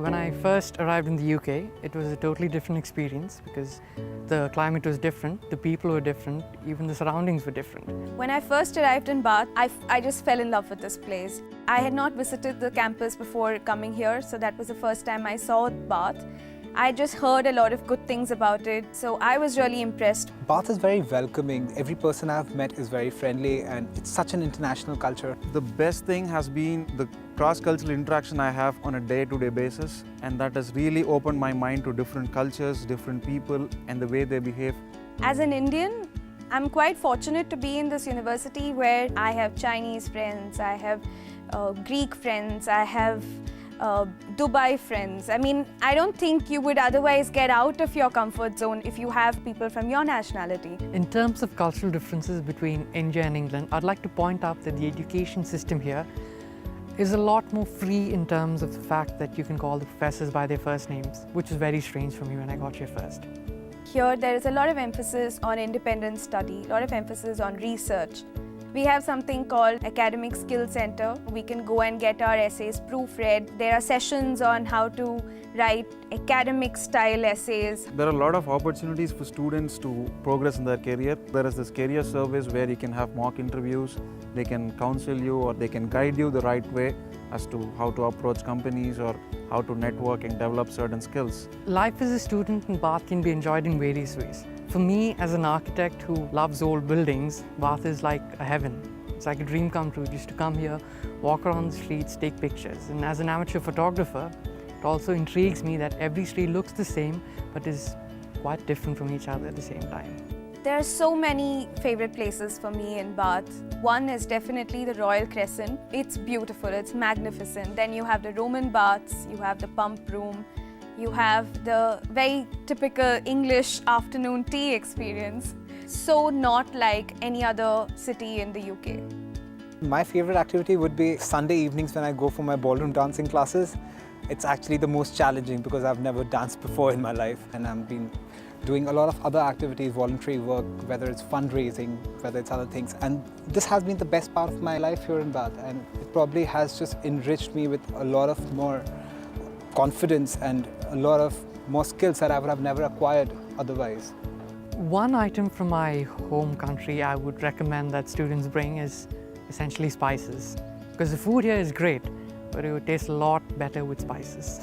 When I first arrived in the UK, it was a totally different experience because the climate was different, the people were different, even the surroundings were different. When I first arrived in Bath, I just fell in love with this place. I had not visited the campus before coming here, so that was the first time I saw Bath. I just heard a lot of good things about it, so I was really impressed. Bath is very welcoming. Every person I've met is very friendly, and it's such an international culture. The best thing has been the cross-cultural interaction I have on a day-to-day basis, and that has really opened my mind to different cultures, different people, and the way they behave. As an Indian, I'm quite fortunate to be in this university where I have Chinese friends, I have Greek friends, I have Dubai friends. I mean, I don't think you would otherwise get out of your comfort zone if you have people from your nationality. In terms of cultural differences between India and England, I'd like to point out that the education system here is a lot more free in terms of the fact that you can call the professors by their first names, which is very strange for me when I got here first. Here, there is a lot of emphasis on independent study, a lot of emphasis on research. We have something called Academic Skill Center. We can go and get our essays proofread. There are sessions on how to write academic style essays. There are a lot of opportunities for students to progress in their career. There is this career service where you can have mock interviews. They can counsel you or they can guide you the right way as to how to approach companies or how to network and develop certain skills. Life as a student in Bath can be enjoyed in various ways. For me, as an architect who loves old buildings, Bath is like a heaven. It's like a dream come true just to come here, walk around the streets, take pictures. And as an amateur photographer, it also intrigues me that every street looks the same but is quite different from each other at the same time. There are so many favorite places for me in Bath. One is definitely the Royal Crescent. It's beautiful, it's magnificent. Then you have the Roman baths, you have the pump room, you have the very typical English afternoon tea experience. So not like any other city in the UK. My favorite activity would be Sunday evenings when I go for my ballroom dancing classes. It's actually the most challenging because I've never danced before in my life, and I've been doing a lot of other activities, voluntary work, whether it's fundraising, whether it's other things. And this has been the best part of my life here in Bath, and it probably has just enriched me with a lot of more confidence and a lot of more skills that I would have never acquired otherwise. One item from my home country I would recommend that students bring is essentially spices. Because the food here is great, but it would taste a lot better with spices.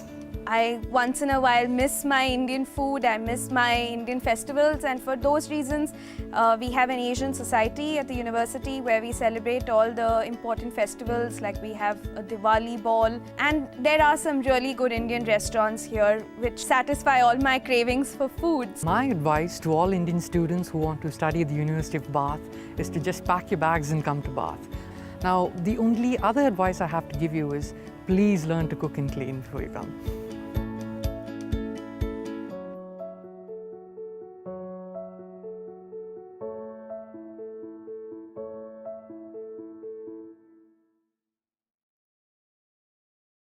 I once in a while miss my Indian food, I miss my Indian festivals, and for those reasons we have an Asian society at the university where we celebrate all the important festivals, like we have a Diwali ball, and there are some really good Indian restaurants here which satisfy all my cravings for foods. My advice to all Indian students who want to study at the University of Bath is to just pack your bags and come to Bath. Now, the only other advice I have to give you is please learn to cook and clean before you come.